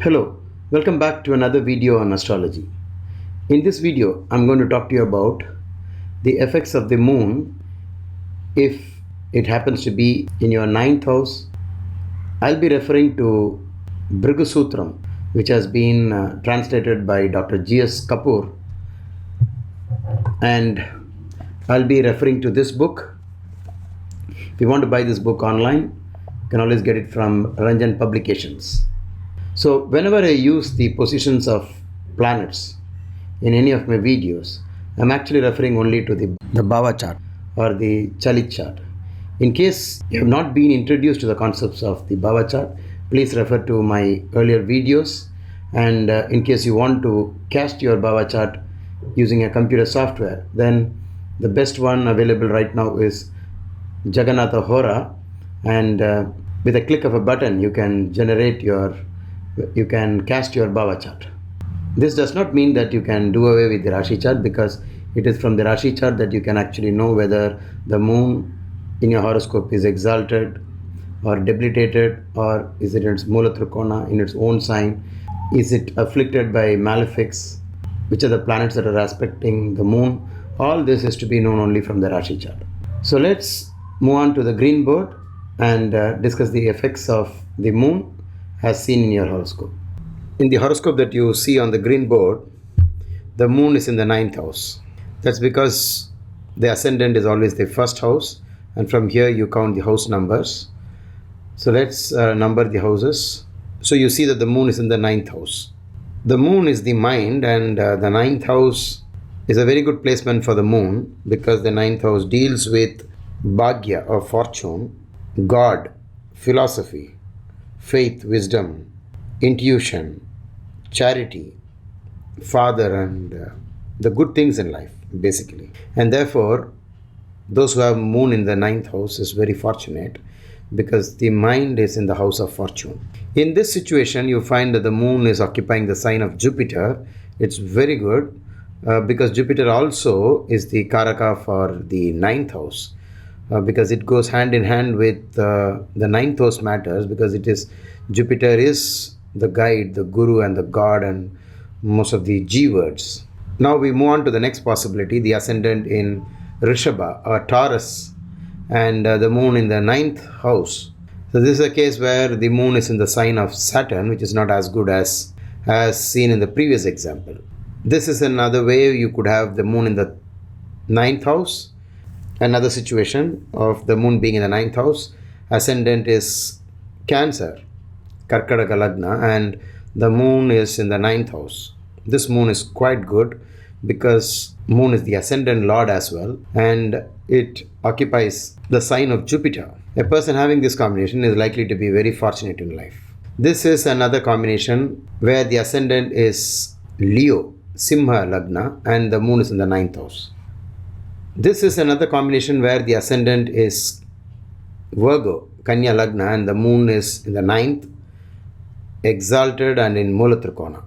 Hello, welcome back to another video on astrology. In this video, I'm going to talk to you about the effects of the moon if it happens to be in your ninth house. I'll be referring to Bhrigu Sutram, which has been translated by Dr G S Kapoor, and I'll be referring to this book. If you want to buy this book online, you can always get it from Ranjan Publications. So whenever I use the positions of planets in any of my videos, I'm actually referring only to the Bhava chart or the Chalit chart. In case you have not been introduced to the concepts of the Bhava chart, please refer to my earlier videos. And in case you want to cast your Bhava chart using a computer software, then the best one available right now is Jagannatha Hora, and with a click of a button you can cast your Bhava chart. This does not mean that you can do away with the Rashi chart, because it is from the Rashi chart that you can actually know whether the moon in your horoscope is exalted or debilitated, or is it in its Mula Trikona, in its own sign, is it afflicted by malefics, which are the planets that are aspecting the moon. All this is to be known only from the Rashi chart. So let's move on to the green board and discuss the effects of the moon as seen in your horoscope. In the horoscope that you see on the green board, the moon is in the ninth house. That's because the ascendant is always the first house, and from here you count the house numbers. So let's number the houses. So you see that the moon is in the ninth house. The moon is the mind, and the ninth house is a very good placement for the moon, because the ninth house deals with Bhagya or fortune, God, philosophy, faith, wisdom, intuition, charity, father, and the good things in life, basically. And therefore, those who have moon in the ninth house is very fortunate, because the mind is in the house of fortune. In this situation, you find that the moon is occupying the sign of Jupiter. It's very good, because Jupiter also is the Karaka for the ninth house. Because it goes hand in hand with the ninth house matters, because Jupiter is the guide, the guru, and the god, and most of the G words. Now we move on to the next possibility, the ascendant in Rishabha or Taurus, and the moon in the ninth house. So this is a case where the moon is in the sign of Saturn, which is not as good as seen in the previous example. This is another way you could have the moon in the ninth house. Another situation of the moon being in the ninth house, ascendant is Cancer, Karkataka Lagna, and the moon is in the ninth house. This moon is quite good, because moon is the ascendant lord as well, and it occupies the sign of Jupiter. A person having this combination is likely to be very fortunate in life. This is another combination where the ascendant is Leo, Simha Lagna, and the moon is in the ninth house. This is another combination where the ascendant is Virgo, Kanya Lagna, and the moon is in the ninth, exalted, and in Mula Trikona.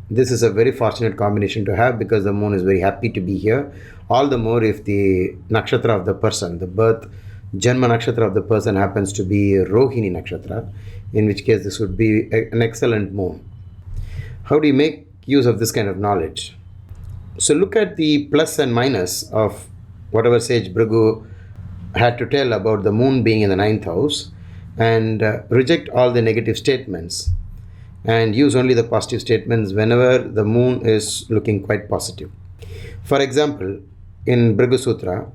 This is a very fortunate combination to have, because the moon is very happy to be here. All the more if the nakshatra of the person, the birth Janma nakshatra of the person, happens to be Rohini nakshatra, in which case this would be an excellent moon. How do you make use of this kind of knowledge? So look at the plus and minus of whatever sage Bhrigu had to tell about the moon being in the ninth house, and reject all the negative statements and use only the positive statements whenever the moon is looking quite positive. For example, in Bhrigu Sutra,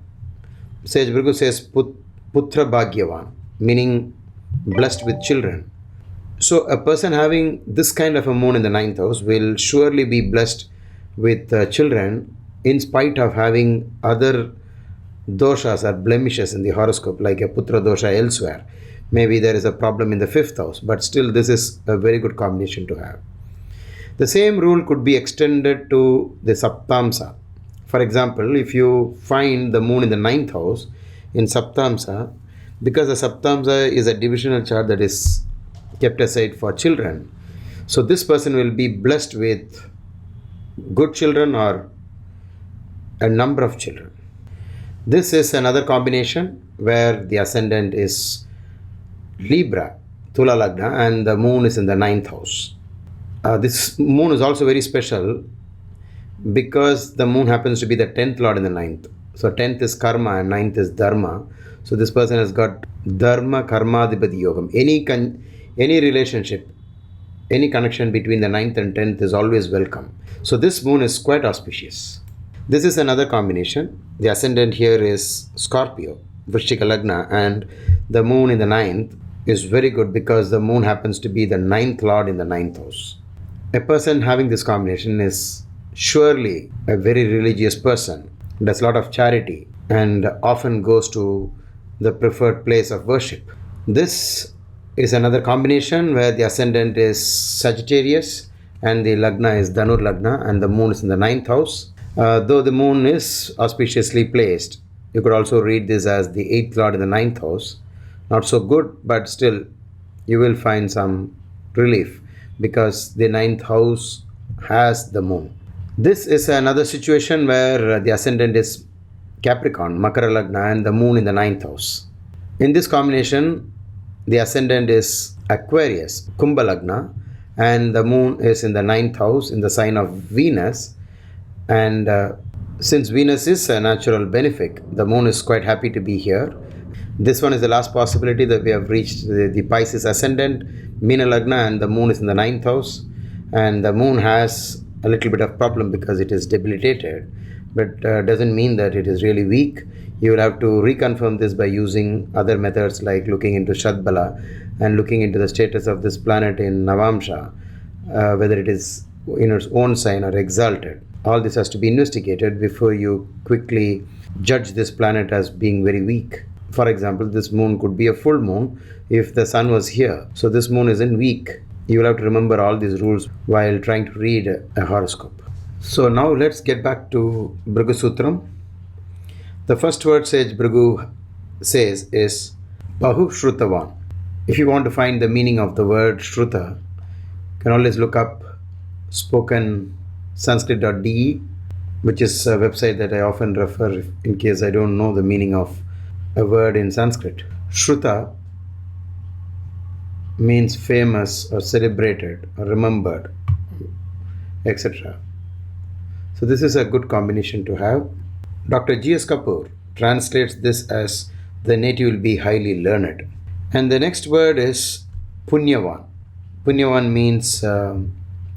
sage Bhrigu says Putra-bhagyavan, meaning blessed with children. So a person having this kind of a moon in the ninth house will surely be blessed with children, in spite of having other doshas or blemishes in the horoscope, like a putra dosha elsewhere. Maybe there is a problem in the fifth house, but still this is a very good combination to have. The same rule could be extended to the Saptamsa. For example, if you find the moon in the ninth house in Saptamsa, because the Saptamsa is a divisional chart that is kept aside for children, so this person will be blessed with good children or a number of children. This is another combination where the ascendant is Libra, Tula Lagna, and the moon is in the ninth house. This moon is also very special because the moon happens to be the 10th lord in the 9th. So 10th is karma and 9th is dharma. So this person has got dharma karmadipati yogam. Any relationship, any connection between the 9th and 10th is always welcome. So this moon is quite auspicious. This is another combination. The ascendant here is Scorpio, Vrishchika Lagna, and the moon in the 9th is very good because the moon happens to be the 9th lord in the 9th house. A person having this combination is surely a very religious person, does a lot of charity, and often goes to the preferred place of worship. This is another combination where the ascendant is Sagittarius and the Lagna is Dhanur Lagna and the moon is in the 9th house. Though the moon is auspiciously placed, you could also read this as the 8th lord in the 9th house. Not so good, but still you will find some relief because the 9th house has the moon. This is another situation where the ascendant is Capricorn, Makara Lagna, and the moon in the 9th house. In this combination, the ascendant is Aquarius, Kumbha Lagna, and the moon is in the 9th house in the sign of Venus. And since Venus is a natural benefic, the moon is quite happy to be here. This one is the last possibility that we have reached the Pisces ascendant, Meena Lagna, and the moon is in the 9th house. And the moon has a little bit of problem because it is debilitated, but doesn't mean that it is really weak. You will have to reconfirm this by using other methods like looking into Shadbala and looking into the status of this planet in Navamsha, whether it is in its own sign or exalted. All this has to be investigated before you quickly judge this planet as being very weak. For example, this moon could be a full moon if the sun was here. So this moon isn't weak. You will have to remember all these rules while trying to read a horoscope. So now let's get back to Bhrigu Sutram. The first word Sage Bhrigu says is Bahu-Sruthavaan. If you want to find the meaning of the word Shruta, you can always look up spoken Sanskrit.de, which is a website that I often refer in case I don't know the meaning of a word in Sanskrit. Shruta means famous or celebrated or remembered, etc. So this is a good combination to have. Dr. G S Kapoor translates this as the native will be highly learned. And the next word is Punyavaan. Punyavaan means a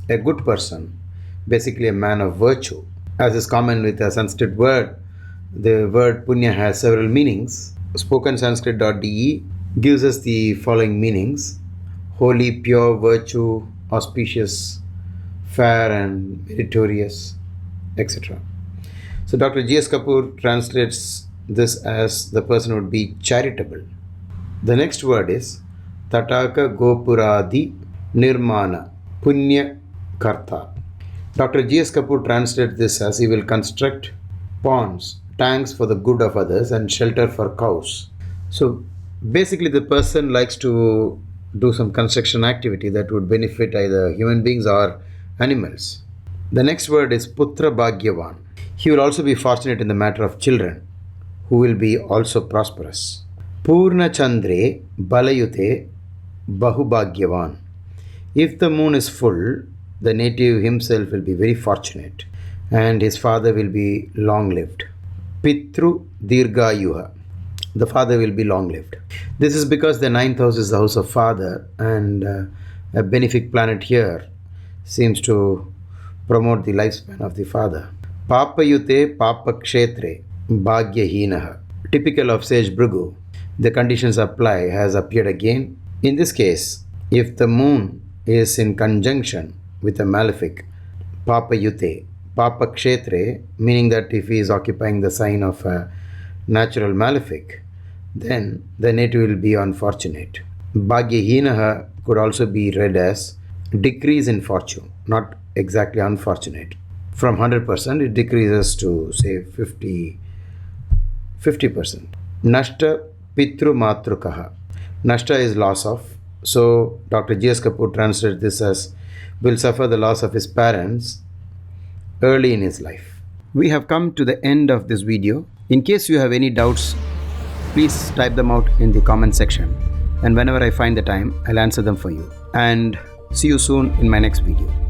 good person, basically a man of virtue. As is common with a Sanskrit word, the word Punya has several meanings. Spoken Sanskrit.de gives us the following meanings: holy, pure, virtue, auspicious, fair and meritorious, etc. So Dr. G S Kapoor translates this as the person would be charitable. The next word is Thataaka-Gopuradhi Nirmana Punya-Kartha. Dr. G S Kapoor translates this as he will construct ponds, tanks for the good of others and shelter for cows. So basically the person likes to do some construction activity that would benefit either human beings or animals. The next word is Putra-bhagyavan. He will also be fortunate in the matter of children, who will be also prosperous. Purna-Chandray, Balayuthey, Bahu-Bhagyavaan. If the moon is full, the native himself will be very fortunate and his father will be long-lived. Pitru-deerghayuha. The father will be long-lived. This is because the 9th house is the house of father, and a benefic planet here seems to promote the lifespan of the father. Papayute papakshetre bhagyahinaha. Typical of Sage Bhrigu, the conditions apply has appeared again. In this case, if the moon is in conjunction with a malefic, papayute, papakshetre, meaning that if he is occupying the sign of a natural malefic, then the native will be unfortunate. Bhagyahinaha could also be read as decrease in fortune, not exactly unfortunate. From 100%, it decreases to say 50%. Nashta Pitru-matrukaha. Nashta is loss of. So Dr. G S Kapoor translates this as will suffer the loss of his parents early in his life. We have come to the end of this video. In case you have any doubts, please type them out in the comment section, and whenever I find the time, I'll answer them for you. And See you soon in my next video.